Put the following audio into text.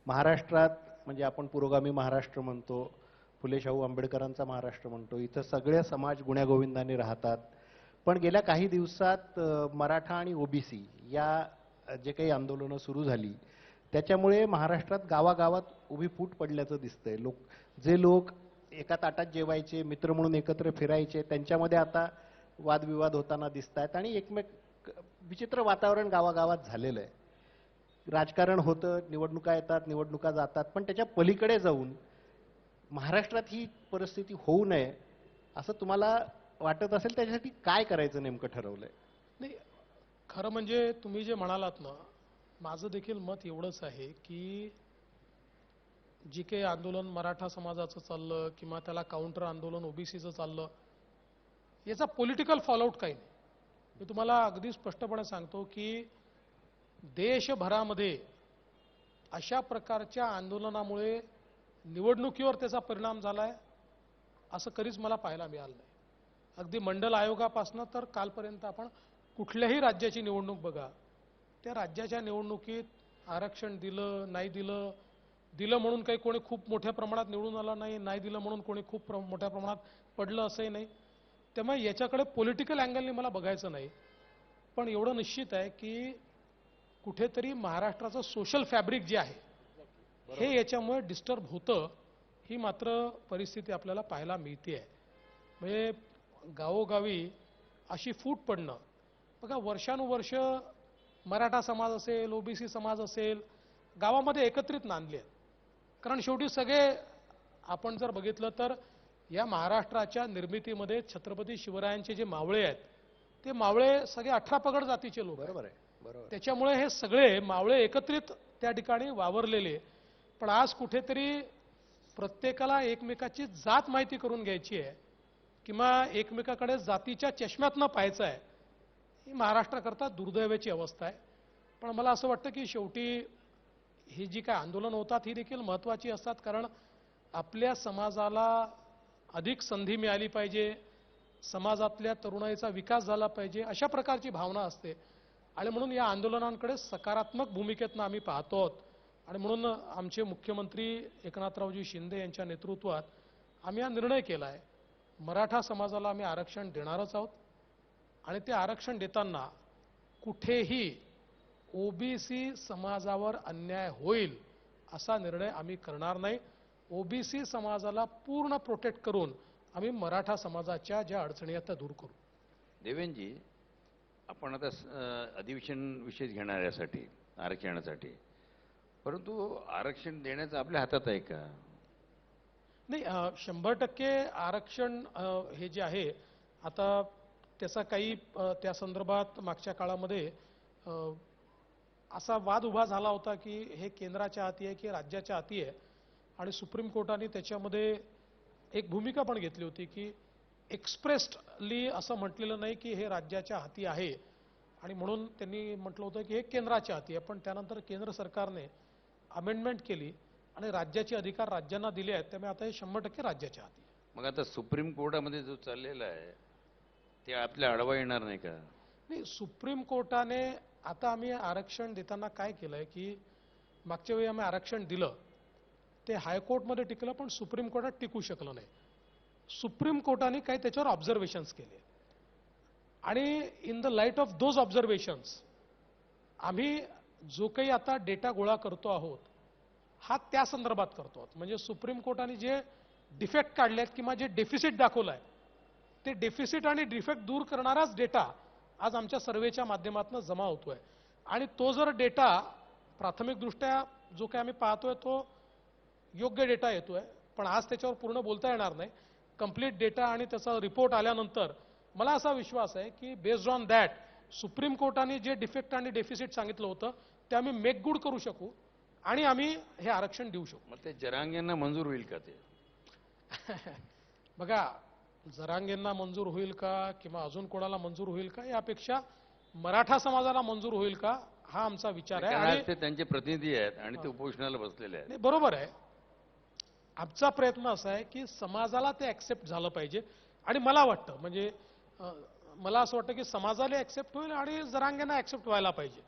महाराष्ट्रात म्हणजे आपण पुरोगामी महाराष्ट्र म्हणतो, फुले शाहू आंबेडकरांचा महाराष्ट्र म्हणतो, इथं सगळे समाज गुण्यागोविंदाने राहतात. पण गेल्या काही दिवसात मराठा आणि ओबीसी या जे काही आंदोलनं सुरू झाली त्याच्यामुळे महाराष्ट्रात गावागावात उभी फूट पडल्याचं दिसतंय. जे लोक एका ताटात जेवायचे, मित्र म्हणून एकत्र फिरायचे, त्यांच्यामध्ये आता वादविवाद होताना दिसत आहेत आणि विचित्र वातावरण गावागावात झालेलं आहे. राजकारण होतं, निवडणुका येतात, निवडणुका जातात, पण त्याच्या पलीकडे जाऊन महाराष्ट्रात ही परिस्थिती होऊ नये असं तुम्हाला वाटत असेल, त्याच्यासाठी काय करायचं नेमकं ठरवलंय? नाही, खरं म्हणजे तुम्ही जे म्हणालात ना, माझं देखील मत एवढंच आहे की जी काही आंदोलन मराठा समाजाचं चाललं किंवा त्याला काउंटर आंदोलन ओबीसीचं चाललं, याचा पॉलिटिकल फॉलोआउट काही नाही. मी तुम्हाला अगदी स्पष्टपणे सांगतो की देशभरामध्ये अशा प्रकारच्या आंदोलनामुळे निवडणुकीवर त्याचा परिणाम झालाय असं कधीच मला पाहायला मिळालं नाही. अगदी मंडल आयोगापासून तर कालपर्यंत आपण कुठल्याही राज्याची निवडणूक बघा, त्या राज्याच्या निवडणुकीत आरक्षण दिलं नाही दिलं, दिलं म्हणून काही कोणी खूप मोठ्या प्रमाणात निवडून आलं नाही, नाही दिलं म्हणून कोणी खूप मोठ्या प्रमाणात पडलं असंही नाही. त्यामुळे याच्याकडे पॉलिटिकल अँगलने मला बघायचं नाही. पण एवढं निश्चित आहे की कुठेतरी महाराष्ट्राचं सोशल फॅब्रिक जे आहे हे याच्यामुळे डिस्टर्ब होतं, ही मात्र परिस्थिती आपल्याला पाहायला मिळते आहे. म्हणजे गावोगावी अशी फूट पडणं बघा, वर्षानुवर्ष मराठा समाज असेल, ओबीसी समाज असेल, गावामध्ये एकत्रित नांदले आहेत. कारण शेवटी सगळे आपण जर बघितलं तर या महाराष्ट्राच्या निर्मितीमध्ये छत्रपती शिवरायांचे जे मावळे आहेत ते मावळे सगळे 18 पगड जातीचे लोक. बरोबर आहे, बरोबर. त्याच्यामुळे हे सगळे मावळे एकत्रित त्या ठिकाणी वावरलेले. पण आज कुठेतरी प्रत्येकाला एकमेकाची जात माहिती करून घ्यायची आहे किंवा एकमेकाकडे जातीच्या चष्म्यातनं पाहायचं आहे, ही महाराष्ट्राकरता दुर्दैवाची अवस्था आहे. पण मला असं वाटतं की शेवटी ही जी काय आंदोलन होतात ही देखील महत्त्वाची असतात, कारण आपल्या समाजाला अधिक संधी मिळाली पाहिजे, समाजातल्या तरुणाईचा विकास झाला पाहिजे, अशा प्रकारची भावना असते. आणि म्हणून या आंदोलनांकडे सकारात्मक भूमिकेतनं आम्ही पाहतो आहोत. आणि म्हणून आमचे मुख्यमंत्री एकनाथरावजी शिंदे यांच्या नेतृत्वात आम्ही हा निर्णय केला आहे, मराठा समाजाला आम्ही आरक्षण देणारच आहोत. आणि ते आरक्षण देताना कुठेही ओबीसी समाजावर अन्याय होईल असा निर्णय आम्ही करणार नाही. ओबीसी समाजाला पूर्ण प्रोटेक्ट करून आम्ही मराठा समाजाच्या ज्या अडचणी आहेत त्या दूर करू. देवेंजी, आपण आता अधिवेशन विशेष घेणार यासाठी आरक्षणासाठी, परंतु आरक्षण देण्याचं आपल्या हातात आहे का? नाही, 100% आरक्षण हे जे आहे आता त्याचा काही त्या संदर्भात मागच्या काळामध्ये असा वाद उभा झाला होता की हे केंद्राच्या हाती आहे की राज्याच्या हाती आहे. आणि सुप्रीम कोर्टाने त्याच्यामध्ये एक भूमिका पण घेतली होती की एक्सप्रेसली असं म्हटलेलं नाही की हे राज्याच्या हाती आहे, आणि म्हणून त्यांनी म्हटलं होतं की हे केंद्राच्या हाती आहे. पण त्यानंतर केंद्र सरकारने अमेंडमेंट केली आणि राज्याचे अधिकार राज्यांना दिले आहेत, त्यामुळे आता हे 100% राज्याच्या हाती आहे. मग आता सुप्रीम कोर्टामध्ये जो चाललेला आहे ते आपल्या अडवा येणार नाही का? नाही, सुप्रीम कोर्टाने आता आम्ही आरक्षण देताना काय केलंय की मागच्या वेळी आम्ही आरक्षण दिलं ते हायकोर्टमध्ये टिकलं, पण सुप्रीम कोर्टात टिकू शकलं नाही. सुप्रीम कोर्टाने काही त्याच्यावर ऑब्झर्वेशन्स केले आणि in the light of those observations आम्ही जो काही आता डेटा गोळा करतो आहोत हा त्या संदर्भात करतो आहोत. म्हणजे सुप्रीम कोर्टाने जे डिफेक्ट काढले आहेत किंवा जे डेफिसिट दाखवलं आहे ते डेफिसिट आणि डिफेक्ट दूर करणाराच डेटा आज आमच्या सर्वेच्या माध्यमातून जमा होतोय. आणि तो जर डेटा प्राथमिकदृष्ट्या जो काही आम्ही पाहतोय तो योग्य डेटा येतोय, पण आज त्याच्यावर पूर्ण बोलता येणार नाही. कंप्लीट डेटा आणि त्याचा रिपोर्ट आल्यानंतर मला असा विश्वास आहे की बेस्ड ऑन दॅट सुप्रीम कोर्टाने जे डिफेक्ट आणि डेफिसिट सांगितलं होतं ते आम्ही मेक गुड करू शकू आणि आम्ही हे आरक्षण देऊ शकू. मग ते जरांगेंना मंजूर होईल का ते? बघा, जरांगेंना मंजूर होईल का किंवा अजून कोणाला मंजूर होईल का यापेक्षा मराठा समाजाला मंजूर होईल का हा आमचा विचार आहे. आणि ते त्यांचे प्रतिनिधी आहेत आणि ते उपोषणाला बसलेले आहेत. बरोबर आहे. आमचा प्रयत्न असा आहे की समाजाला ते ऍक्सेप्ट झालं पाहिजे. आणि मला वाटतं म्हणजे मला असं वाटतं की समाजाला ऍक्सेप्ट होईल आणि जरांगेंना ऍक्सेप्ट व्हायला पाहिजे.